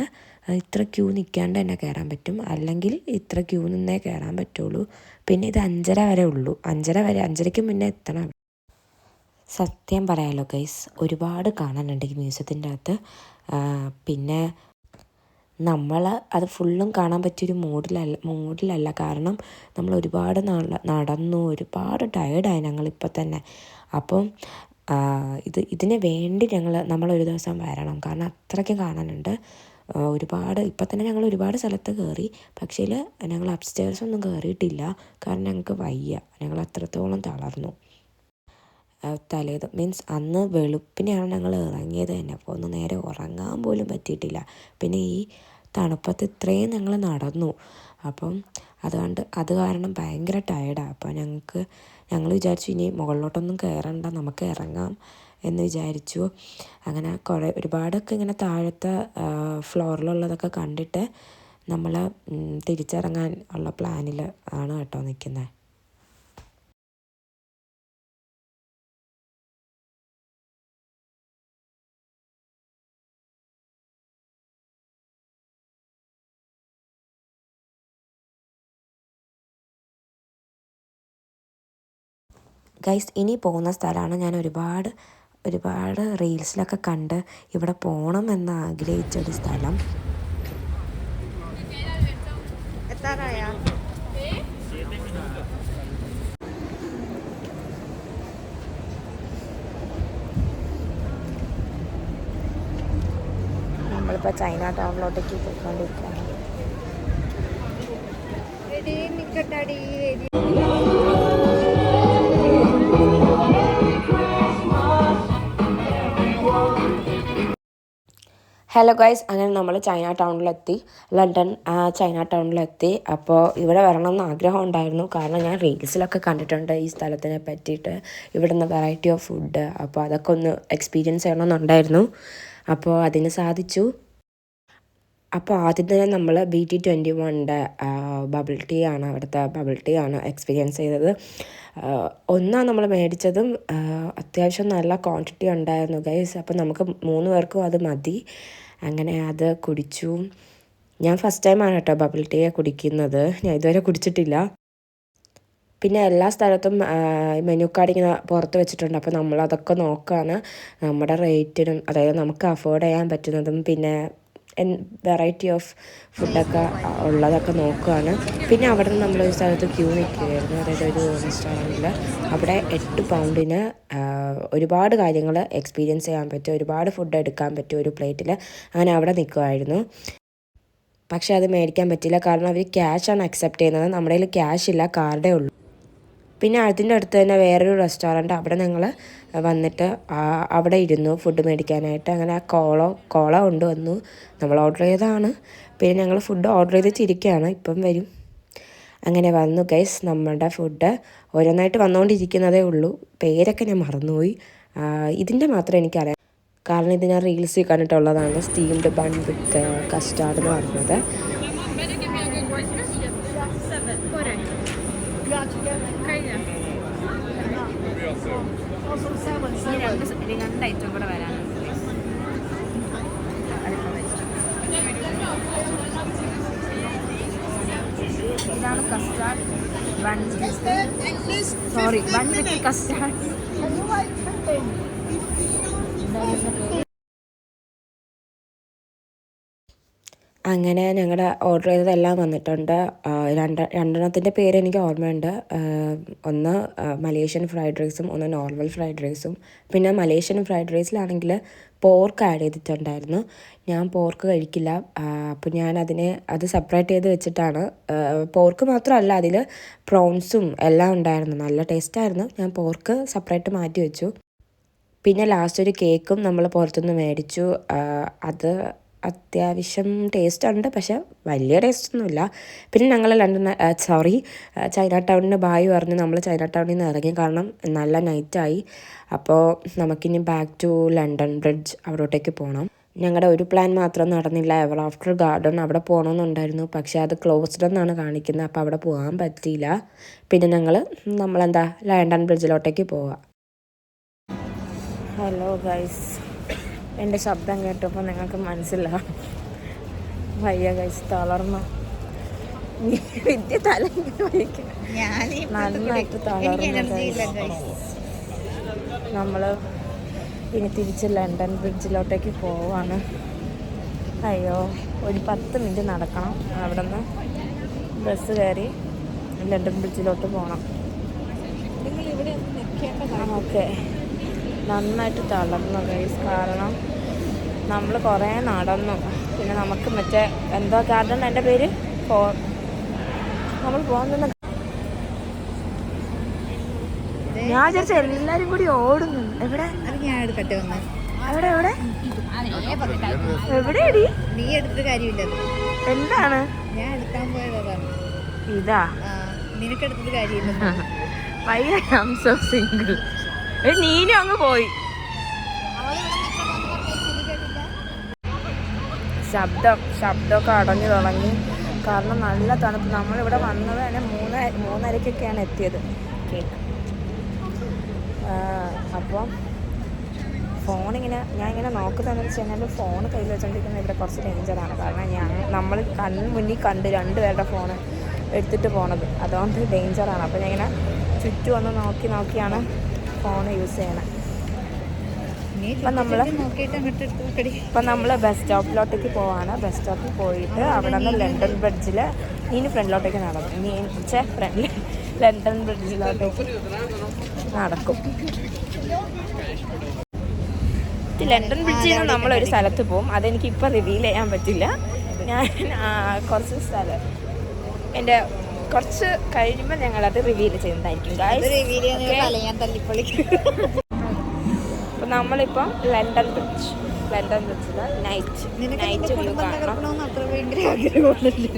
ഇത്ര ക്യൂ നിൽക്കാണ്ട് തന്നെ കയറാൻ പറ്റും, അല്ലെങ്കിൽ ഇത്ര ക്യൂ നിന്നേ കയറാൻ പറ്റുള്ളൂ. പിന്നെ ഇത് 5:30 വരെ ഉള്ളൂ. 5:30ക്ക് മുന്നേ എത്തണം. സത്യം പറയാലോ ഗൈസ്, ഒരുപാട് കാണാനുണ്ട് ഈ മ്യൂസിയത്തിൻ്റെ അകത്ത്. പിന്നെ നമ്മൾ അത് ഫുള്ളും കാണാൻ പറ്റിയൊരു മൂഡിലല്ല. കാരണം നമ്മൾ ഒരുപാട് നടന്നു, ഒരുപാട് ടയേർഡായി ഞങ്ങളിപ്പോൾ തന്നെ. അപ്പം ഇതിന് വേണ്ടി നമ്മളൊരു ദിവസം വരണം, കാരണം അത്രയ്ക്ക് കാണാനുണ്ട്. ഇപ്പം തന്നെ ഞങ്ങൾ ഒരുപാട് സ്ഥലത്ത് കയറി. പക്ഷേ ഞങ്ങൾ അപ്സ്റ്റേഴ്സ് ഒന്നും കയറിയിട്ടില്ല, കാരണം ഞങ്ങൾക്ക് വയ്യ. ഞങ്ങൾ അത്രത്തോളം തളർന്നു. മീൻസ് അന്ന് വെളുപ്പിനെയാണ് ഞങ്ങൾ ഇറങ്ങിയത് തന്നെ. അപ്പോൾ ഒന്ന് നേരെ ഉറങ്ങാൻ പോലും പറ്റിയിട്ടില്ല. പിന്നെ ഈ തണുപ്പത്ത് ഇത്രയും ഞങ്ങൾ നടന്നു. അപ്പം അത് കാരണം ഭയങ്കര ടയേർഡാണ്. അപ്പോൾ ഞങ്ങൾ വിചാരിച്ചു ഇനി മുകളിലോട്ടൊന്നും കയറണ്ട, നമുക്ക് ഇറങ്ങാം എന്ന് വിചാരിച്ചു. അങ്ങനെ ഒരുപാടൊക്കെ ഇങ്ങനെ താഴത്തെ ഫ്ലോറിലുള്ളതൊക്കെ കണ്ടിട്ട് നമ്മൾ തിരിച്ചിറങ്ങാൻ ഉള്ള പ്ലാനിൽ ആണ് കേട്ടോ നിൽക്കുന്നത്. ഗൈസ്, ഇനി പോകുന്ന സ്ഥലമാണ് ഞാൻ ഒരുപാട് റീൽസിലൊക്കെ കണ്ട് ഇവിടെ പോകണം എന്ന് ആഗ്രഹിച്ചൊരു സ്ഥലം. നമ്മളിപ്പോൾ ചൈന ടൗണിലോട്ടേക്ക് പോയിക്കൊണ്ടിരിക്കുകയാണ്. ഹലോ ഗൈസ്, അങ്ങനെ നമ്മൾ ചൈന ടൗണിലെത്തി, ലണ്ടൻ ചൈന ടൗണിലെത്തി. അപ്പോൾ ഇവിടെ വരണമെന്ന് ആഗ്രഹം ഉണ്ടായിരുന്നു, കാരണം ഞാൻ റീൽസിലൊക്കെ കണ്ടിട്ടുണ്ട് ഈ സ്ഥലത്തിനെ പറ്റിയിട്ട്, ഇവിടുന്ന് വെറൈറ്റി ഓഫ് ഫുഡ്. അപ്പോൾ അതൊക്കെ ഒന്ന് എക്സ്പീരിയൻസ് ചെയ്യണമെന്നുണ്ടായിരുന്നു. അപ്പോൾ അതിന് സാധിച്ചു. അപ്പോൾ ആദ്യം തന്നെ നമ്മൾ BT21 ബബിൾ ടീ ആണ്, അവിടുത്തെ ബബിൾ ടീ ആണ് എക്സ്പീരിയൻസ് ചെയ്തത്. ഒന്നാണ് നമ്മൾ മേടിച്ചതും അത്യാവശ്യം നല്ല ക്വാണ്ടിറ്റി ഉണ്ടായിരുന്നു ഗൈസ്. അപ്പോൾ നമുക്ക് 3 പേർക്കും അത് മതി. അങ്ങനെ അത് കുടിച്ചു. ഞാൻ ഫസ്റ്റ് ടൈമാണ് കേട്ടോ ബബിൾ ടീ കുടിക്കുന്നത്, ഞാൻ ഇതുവരെ കുടിച്ചിട്ടില്ല. പിന്നെ എല്ലാ സ്ഥലത്തും മെനു കാർഡ് ഇങ്ങനെ പുറത്ത് വെച്ചിട്ടുണ്ട്. അപ്പോൾ നമ്മളതൊക്കെ നോക്കുകയാണ്, നമ്മുടെ റേറ്റിനും, അതായത് നമുക്ക് അഫോർഡ് ചെയ്യാൻ പറ്റുന്നതും പിന്നെ വെറൈറ്റി ഓഫ് ഫുഡൊക്കെ ഉള്ളതൊക്കെ നോക്കുകയാണ്. പിന്നെ അവിടെ നിന്ന് നമ്മളൊരു സ്ഥലത്ത് ക്യൂ നിൽക്കുകയായിരുന്നു, അതായത് ഒരു റെസ്റ്റോറൻറ്റിൽ. അവിടെ 8 പൗണ്ടിന് ഒരുപാട് കാര്യങ്ങൾ എക്സ്പീരിയൻസ് ചെയ്യാൻ പറ്റും, ഒരുപാട് ഫുഡ് എടുക്കാൻ പറ്റും ഒരു പ്ലേറ്റിൽ. അങ്ങനെ അവിടെ നിൽക്കുമായിരുന്നു. പക്ഷേ അത് മേടിക്കാൻ പറ്റില്ല, കാരണം അവർ ക്യാഷാണ് അക്സെപ്റ്റ് ചെയ്യുന്നത്. നമ്മുടെ കയ്യിൽ ക്യാഷ് ഇല്ല, കാർഡേ ഉള്ളൂ. പിന്നെ അതിൻ്റെ അടുത്ത് തന്നെ വേറൊരു റെസ്റ്റോറൻറ്റ്, അവിടെ ഞങ്ങൾ വന്നിട്ട് അവിടെ ഇരുന്നു ഫുഡ് മേടിക്കാനായിട്ട്. അങ്ങനെ കോള കൊണ്ടുവന്നു, നമ്മൾ ഓർഡർ ചെയ്തതാണ്. പിന്നെ ഞങ്ങൾ ഫുഡ് ഓർഡർ ചെയ്തിട്ടിരിക്കുകയാണ്, ഇപ്പം വരും. അങ്ങനെ വന്നു ഗൈസ് നമ്മുടെ ഫുഡ്. ഓരോന്നായിട്ട് വന്നുകൊണ്ടിരിക്കുന്നതേ ഉള്ളൂ, പേരൊക്കെ ഞാൻ മറന്നുപോയി. ഇതിൻ്റെ മാത്രം എനിക്കറിയാം, കാരണം ഇത് ഞാൻ റീൽസിൽ കണ്ടിട്ടുള്ളതാണ്. സ്റ്റീംഡ് ബൺ വിത്ത് കസ്റ്റാർഡ് എന്ന് പറഞ്ഞത്. രണ്ട് ഐറ്റം കൂടെ വരാനുണ്ട്. ഇതാണ് കസ്റ്റാർഡ് ബൺ, സോറി ബൺ വിത്ത് കസ്റ്റാർഡ്. അങ്ങനെ ഞങ്ങളുടെ ഓർഡർ ചെയ്തതെല്ലാം വന്നിട്ടുണ്ട്. രണ്ടെണ്ണത്തിൻ്റെ പേര് എനിക്ക് ഓർമ്മയുണ്ട്. ഒന്ന് മലേഷ്യൻ ഫ്രൈഡ് റൈസും ഒന്ന് നോർമൽ ഫ്രൈഡ് റൈസും. പിന്നെ മലേഷ്യൻ ഫ്രൈഡ് റൈസിലാണെങ്കിൽ പോർക്ക് ആഡ് ചെയ്തിട്ടുണ്ടായിരുന്നു. ഞാൻ പോർക്ക് കഴിക്കില്ല, അപ്പോൾ ഞാൻ അത് സെപ്പറേറ്റ് ചെയ്ത് വെച്ചിട്ടാണ്. പോർക്ക് മാത്രമല്ല, അതിൽ പ്രോൺസും എല്ലാം ഉണ്ടായിരുന്നു, നല്ല ടേസ്റ്റായിരുന്നു. ഞാൻ പോർക്ക് സെപ്പറേറ്റ് മാറ്റി വെച്ചു. പിന്നെ ലാസ്റ്റ് ഒരു കേക്കും നമ്മൾ പുറത്തുനിന്ന് മേടിച്ചു. അത് അത്യാവശ്യം ടേസ്റ്റ് ഉണ്ട്, പക്ഷെ വലിയ ടേസ്റ്റൊന്നുമില്ല. പിന്നെ ഞങ്ങൾ ചൈന ടൗണിന് ബായ് പറഞ്ഞ് നമ്മൾ ചൈന ടൗണിൽ നിന്ന് ഇറങ്ങി, കാരണം നല്ല നൈറ്റായി. അപ്പോൾ നമുക്കിനി ബാക്ക് ടു ലണ്ടൻ ബ്രിഡ്ജ്, അവിടോട്ടേക്ക് പോകണം. ഞങ്ങളുടെ ഒരു പ്ലാൻ മാത്രം നടന്നില്ല, എവർ ആഫ്റ്റർ ഗാർഡൻ അവിടെ പോകണമെന്നുണ്ടായിരുന്നു, പക്ഷേ അത് ക്ലോസ്ഡ് എന്നാണ് കാണിക്കുന്നത്. അപ്പോൾ അവിടെ പോകാൻ പറ്റിയില്ല. പിന്നെ നമ്മളെന്താ ലണ്ടൻ ബ്രിഡ്ജിലോട്ടേക്ക് പോവാം. ഹലോ ഗൈസ്, എൻ്റെ ശബ്ദം കേട്ടപ്പോൾ നിങ്ങൾക്ക് മനസ്സിലാവും, വയ്യ ഗൈസ്, തളർന്നു. വലിയ നന്നായിട്ട് തളർന്നു. നമ്മൾ ഇനി തിരിച്ച് ലണ്ടൻ ബ്രിഡ്ജിലോട്ടേക്ക് പോവാണ്. അയ്യോ, ഒരു 10 മിനിറ്റ് നടക്കണം. അവിടെ നിന്ന് ബസ് കയറി ലണ്ടൻ ബ്രിഡ്ജിലോട്ട് പോകണം. ഓക്കെ, നന്നായിട്ട് തളർന്നു ഗൈസ്, കാരണം നമ്മൾ കുറേ നടന്നു. പിന്നെ നമുക്ക് മറ്റേ എന്തോ ഗാർഡൻ എൻ്റെ പേര് നമ്മൾ പോകുന്ന, ഞാൻ വിചാരിച്ച എല്ലാവരും കൂടി ഓടുന്നു. എവിടെ ഞാൻ എടുക്കട്ടെ വന്ന്, എവിടെ എവിടെയടി? നീ എടുത്തിട്ട് കാര്യമില്ല. എന്താണ് ഞാൻ എടുക്കാൻ പോയതാണ്. ഇതാ നിനക്ക് എടുത്തിട്ട് കാര്യമില്ല. വയ്യ, ഐ ആം സോ സിംഗിൾ. നീനും അങ്ങ് പോയി. ശബ്ദമൊക്കെ അടഞ്ഞു തുടങ്ങി, കാരണം നല്ല തണുപ്പ്. നമ്മളിവിടെ വന്നത് തന്നെ 3:30-3:30-ക്കൊക്കെയാണ് എത്തിയത്. കേക്ക് അപ്പോൾ ഞാനിങ്ങനെ നോക്കുന്നതെന്ന് വെച്ച് കഴിഞ്ഞാൽ ഫോൺ കയ്യിൽ വെച്ചുകൊണ്ടിരിക്കുന്നത് ഇവിടെ കുറച്ച് ഡേഞ്ചറാണ്. കാരണം നമ്മൾ കണ്ണിന് മുന്നിൽ കണ്ട് 2 പേരുടെ ഫോൺ എടുത്തിട്ട് പോണത്, അതുകൊണ്ട് ഡേഞ്ചറാണ്. അപ്പോൾ ഞാൻ ഇങ്ങനെ ചുറ്റും ഒന്ന് നോക്കിയാണ് ഫോൺ യൂസ് ചെയ്യണം. ഇപ്പം നമ്മൾ ബസ് സ്റ്റോപ്പിലോട്ടേക്ക് പോവാണ്. ബസ് സ്റ്റോപ്പിൽ പോയിട്ട് അവിടെ നിന്ന് ലണ്ടൻ ബ്രിഡ്ജിൽ ഇനി ഫ്രണ്ടിലോട്ടേക്ക് നടക്കും. ലണ്ടൻ ബ്രിഡ്ജിലോട്ടേക്ക് നടക്കും. ലണ്ടൻ ബ്രിഡ്ജിൽ നിന്ന് നമ്മളൊരു സ്ഥലത്ത് പോകും, അതെനിക്കിപ്പോൾ റിവീൽ ചെയ്യാൻ പറ്റില്ല. ഞാൻ കുറച്ച് സ്ഥലം എൻ്റെ കുറച്ച് കഴിയുമ്പോൾ ഞങ്ങളത് റിവീൽ ചെയ്യുന്നതായിരിക്കും. അപ്പം നമ്മളിപ്പോൾ ലണ്ടൻ ലണ്ടൻ ബ്രിഡ്ജിൽ നൈറ്റ് വ്യൂ കാണണം. അത്ര ഭയങ്കര ആഗ്രഹമുണ്ടല്ലേ.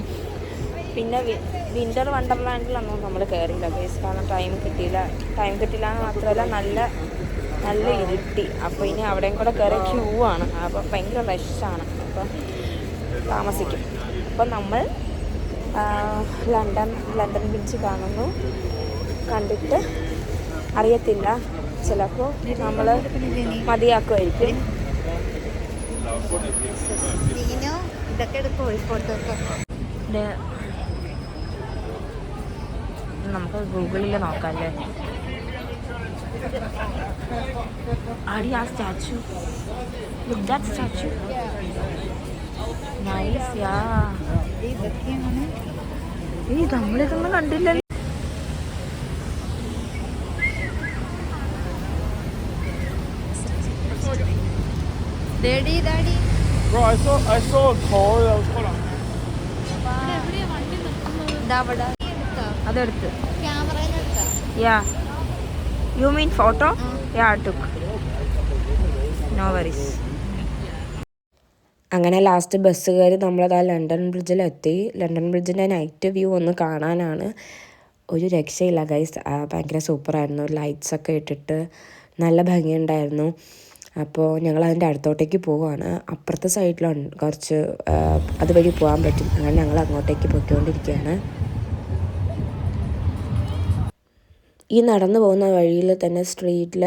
പിന്നെ വിൻ്റർ വണ്ടർലാൻഡിലൊന്നും നമ്മൾ കയറിയില്ല ഗൈസ്, കാരണം ടൈം കിട്ടിയില്ല എന്ന് മാത്രമല്ല നല്ല ഇരുട്ടി. അപ്പോൾ ഇനി അവിടെയും കൂടെ കയറി ക്യൂ ആണ്, അപ്പോൾ ഭയങ്കര റഷാണ്, അപ്പോൾ താമസിക്കും. അപ്പോൾ നമ്മൾ ലണ്ടൻ ബ്രിഡ്ജ് കാണുന്നു. കണ്ടിട്ട് അറിയത്തില്ല, ചിലപ്പോൾ നമ്മൾ മതിയാക്കുമായിരിക്കും. ഇതൊക്കെ എടുക്കും ഫോട്ടോക്കെ. നമുക്ക് ഗൂഗിളിൽ നോക്കാമല്ലേ. ആടി ആ സ്റ്റാച്ചു, നൈസ് യാ. ഇതൊക്കെയാണ് നമ്മളിതൊന്നും കണ്ടില്ലല്ലോ. Bro, I saw a car that was hold on. അതെടുത്ത് ക്യാമറയിലെടുത്താ. Yeah you mean photo? Yeah took, no worries. അങ്ങനെ ലാസ്റ്റ് ബസ് കയറി നമ്മളതാ ലണ്ടൻ ബ്രിഡ്ജിലെത്തി. ലണ്ടൻ ബ്രിഡ്ജിൻ്റെ നൈറ്റ് വ്യൂ ഒന്ന് കാണാനാണ്. ഒരു രക്ഷയില്ല ഗൈസ്, ഭയങ്കര സൂപ്പറായിരുന്നു. ലൈറ്റ്സൊക്കെ ഇട്ടിട്ട് നല്ല ഭംഗിയുണ്ടായിരുന്നു. അപ്പോൾ ഞങ്ങൾ അതിൻ്റെ അടുത്തോട്ടേക്ക് പോവുകയാണ്. അപ്പുറത്തെ സൈഡിലുണ്ട് കുറച്ച്, അതുവഴി പോകാൻ പറ്റും. അങ്ങനെ ഞങ്ങൾ അങ്ങോട്ടേക്ക് പോയിക്കൊണ്ടിരിക്കുകയാണ്. ഈ നടന്നു പോകുന്ന വഴിയിൽ തന്നെ സ്ട്രീറ്റിൽ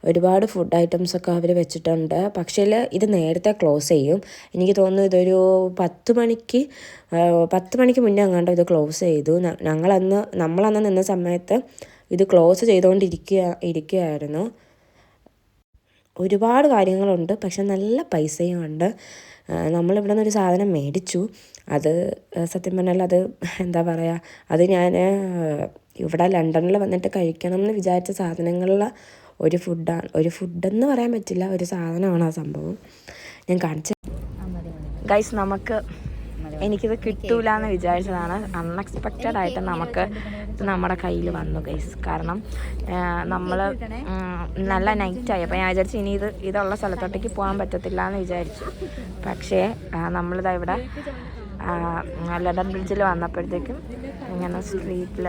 ഒരുപാട് ഫുഡ് ഐറ്റംസൊക്കെ അവർ വെച്ചിട്ടുണ്ട്. പക്ഷേ ഇത് നേരത്തെ ക്ലോസ് ചെയ്യും. എനിക്ക് തോന്നുന്നു ഇതൊരു 10 മണിക്ക് മുന്നേ അങ്ങാണ്ട് ഇത് ക്ലോസ് ചെയ്തു. നമ്മളന്ന് നിന്ന സമയത്ത് ഇത് ക്ലോസ് ചെയ്തുകൊണ്ടിരിക്കുകയായിരുന്നു. ഒരുപാട് കാര്യങ്ങളുണ്ട്, പക്ഷെ നല്ല പൈസയും ഉണ്ട്. നമ്മളിവിടെ നിന്നൊരു സാധനം മേടിച്ചു. അത് സത്യം പറഞ്ഞാൽ അത് എന്താ പറയുക, അത് ഞാൻ ഇവിടെ ലണ്ടനിൽ വന്നിട്ട് കഴിക്കണം എന്ന് വിചാരിച്ച സാധനങ്ങളിൽ ഒരു ഫുഡെന്ന് പറയാൻ പറ്റില്ല, ഒരു സാധനമാണ് ആ സംഭവം. ഞാൻ കാണിച്ച ഗൈസ്, എനിക്കിത് കിട്ടൂല എന്ന് വിചാരിച്ചതാണ്. അൺഎക്സ്പെക്റ്റഡ് ആയിട്ട് ഇത് നമ്മുടെ കയ്യിൽ വന്നു ഗൈസ്. കാരണം നമ്മൾ നല്ല നൈറ്റായി, അപ്പോൾ ഞാൻ വിചാരിച്ചു ഇനി ഇതുള്ള സ്ഥലത്തോട്ടേക്ക് പോകാൻ പറ്റത്തില്ല എന്ന് വിചാരിച്ചു. പക്ഷേ നമ്മളിതാ ഇവിടെ ലണ്ടൻ ബ്രിഡ്ജിൽ വന്നപ്പോഴത്തേക്കും ഇങ്ങനെ സ്ട്രീറ്റിൽ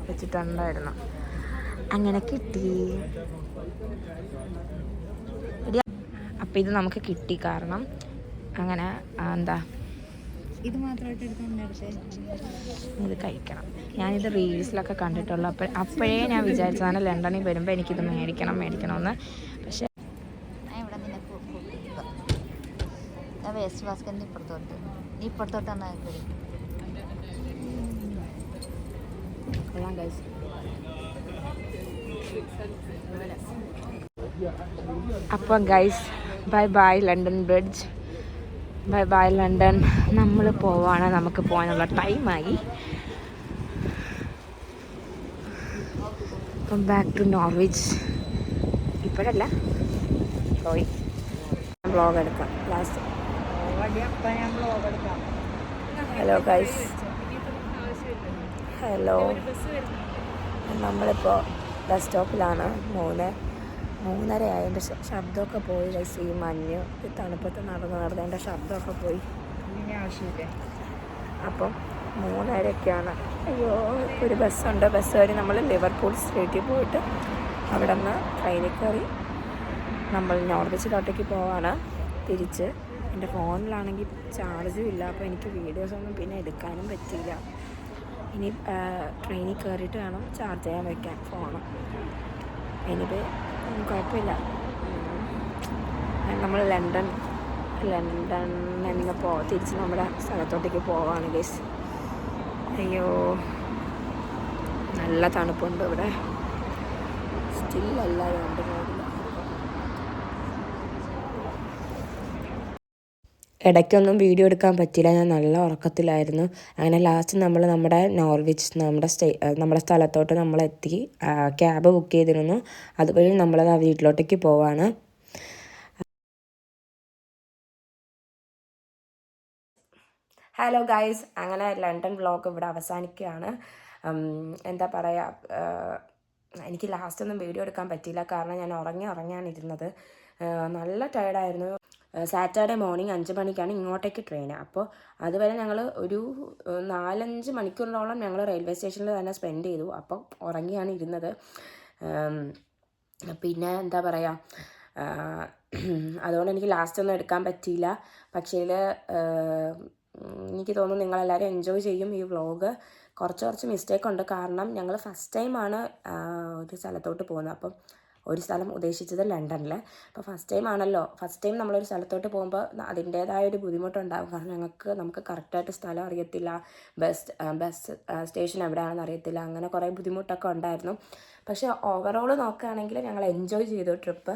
വെച്ചിട്ടുണ്ടായിരുന്നു. അങ്ങനെ കിട്ടി. അപ്പം ഇത് നമുക്ക് കിട്ടി, കാരണം അങ്ങനെ എന്താ ഇത് മാത്രമായിട്ട് ഇത് കഴിക്കണം. ഞാനിത് റീൽസിലൊക്കെ കണ്ടിട്ടുള്ളൂ. അപ്പോഴേ ഞാൻ വിചാരിച്ചതാണ് ലണ്ടനിൽ വരുമ്പോൾ എനിക്കിത് മേടിക്കണമെന്ന്. പക്ഷേ ഇവിടെ നിനക്ക് വേസ്റ്റ് ബാസ്കറ്റിന് ഇപ്പുറത്തോട്ടാണ് കൊള്ളാം ഗൈസ്. അപ്പോൾ guys, bye London bridge, bye London. നമ്മൾ പോവാണ്, നമുക്ക് പോകാനുള്ള ടൈമായി. അപ്പം ബാക്ക് ടു നോർവിച്ച്. ഇപ്പോഴല്ല, പോയി വ്ളോഗ് എടുക്കാം ലാസ്റ്റ്. Hello guys, hello. നമ്മളിപ്പോൾ ബസ് സ്റ്റോപ്പിലാണ്. 3:30 ആയതിൻ്റെ ശബ്ദമൊക്കെ പോയി ഗൈസ്. ഈ മഞ്ഞ്, ഈ തണുപ്പത്ത് നടന്നതിൻ്റെ ശബ്ദമൊക്കെ പോയി. അപ്പം 3:30 അയ്യോ, ഒരു ബസ്സുണ്ട്. ബസ് കയറി നമ്മൾ ലിവർപൂൾ സ്ട്രീറ്റിൽ പോയിട്ട് അവിടെ നിന്ന് ട്രെയിനിൽ കയറി നമ്മൾ നോർവിച്ചിലോട്ടേക്ക് പോവാണ് തിരിച്ച്. എൻ്റെ ഫോണിലാണെങ്കിൽ ചാർജും ഇല്ല, അപ്പോൾ എനിക്ക് വീഡിയോസൊന്നും പിന്നെ എടുക്കാനും പറ്റിയില്ല. ഇനി ട്രെയിനിൽ കയറിയിട്ട് വേണം ചാർജ് ചെയ്യാൻ വെക്കാൻ ഫോണ്. എനിവേ കുഴപ്പമില്ല. നമ്മൾ ലണ്ടൻ നിന്ന് തിരിച്ച് നമ്മുടെ സ്ഥലത്തോട്ടേക്ക് പോവാണ് ഗൈസ്. അയ്യോ, നല്ല തണുപ്പുണ്ട് ഇവിടെ. സ്റ്റില്ലല്ല രണ്ട് റോഡിൽ. ഇടയ്ക്കൊന്നും വീഡിയോ എടുക്കാൻ പറ്റിയില്ല, ഞാൻ നല്ല ഉറക്കത്തിലായിരുന്നു. അങ്ങനെ ലാസ്റ്റ് നമ്മൾ നമ്മുടെ നോർവിച്ച് നമ്മുടെ സ്ഥലത്തോട്ട് നമ്മളെത്തി. ക്യാബ് ബുക്ക് ചെയ്തിരുന്നു, അതുവഴി നമ്മളത് ആ വീട്ടിലോട്ടേക്ക് പോവാണ്. ഹലോ ഗൈസ്, അങ്ങനെ ലണ്ടൻ വ്ളോഗ് ഇവിടെ അവസാനിക്കുകയാണ്. എന്താ പറയുക, എനിക്ക് ലാസ്റ്റൊന്നും വീഡിയോ എടുക്കാൻ പറ്റിയില്ല, കാരണം ഞാൻ ഉറങ്ങിയാണ് ഇരുന്നത്. നല്ല ടയർഡായിരുന്നു. സാറ്റർഡേ മോർണിംഗ് 5 മണിക്കാണ് ഇങ്ങോട്ടേക്ക് ട്രെയിൻ. അപ്പോൾ അതുവരെ ഞങ്ങൾ ഒരു 4-5 മണിക്കൂറിനോളം ഞങ്ങൾ റെയിൽവേ സ്റ്റേഷനിൽ തന്നെ സ്പെൻഡ് ചെയ്തു. അപ്പോൾ ഉറങ്ങിയാണ് ഇരുന്നത്. പിന്നെ എന്താ പറയുക, അതുകൊണ്ട് എനിക്ക് ലാസ്റ്റ് ഒന്നും എടുക്കാൻ പറ്റിയില്ല. പക്ഷേ എനിക്ക് തോന്നുന്നു നിങ്ങളെല്ലാവരും എൻജോയ് ചെയ്യും ഈ വ്ളോഗ്. കുറച്ച് മിസ്റ്റേക്ക് ഉണ്ട്, കാരണം ഞങ്ങൾ ഫസ്റ്റ് ടൈമാണ് ഒരു സ്ഥലത്തോട്ട് പോകുന്നത്. അപ്പം ഒരു സ്ഥലം ഉദ്ദേശിച്ചത് ലണ്ടനിൽ. അപ്പോൾ ഫസ്റ്റ് ടൈം നമ്മളൊരു സ്ഥലത്തോട്ട് പോകുമ്പോൾ അതിൻ്റേതായൊരു ബുദ്ധിമുട്ടുണ്ടാകും. കാരണം നമുക്ക് കറക്റ്റായിട്ട് സ്ഥലം അറിയത്തില്ല, ബസ് സ്റ്റേഷൻ എവിടെയാണെന്ന് അറിയത്തില്ല, അങ്ങനെ കുറേ ബുദ്ധിമുട്ടൊക്കെ ഉണ്ടായിരുന്നു. പക്ഷേ ഓവറോൾ നോക്കുകയാണെങ്കിൽ ഞങ്ങൾ എൻജോയ് ചെയ്തു ട്രിപ്പ്.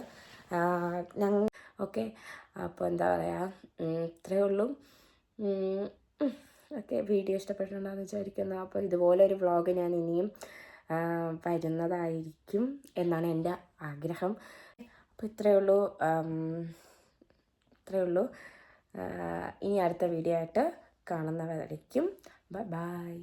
ഓക്കെ, അപ്പോൾ എന്താ പറയുക, ഇത്രയേ ഉള്ളൂ. ഓക്കെ, വീഡിയോ ഇഷ്ടപ്പെട്ടിട്ടുണ്ടെന്ന് വിചാരിക്കുന്നു. അപ്പോൾ ഇതുപോലൊരു വ്ളോഗ് ഞാൻ ഇനിയും വരുന്നതായിരിക്കും എന്നാണ് എൻ്റെ ആഗ്രഹം. അപ്പോൾ ഇത്രയേ ഉള്ളൂ. ഇനി അടുത്ത വീഡിയോ ആയിട്ട് കാണുന്നവരായിരിക്കും. ബൈ.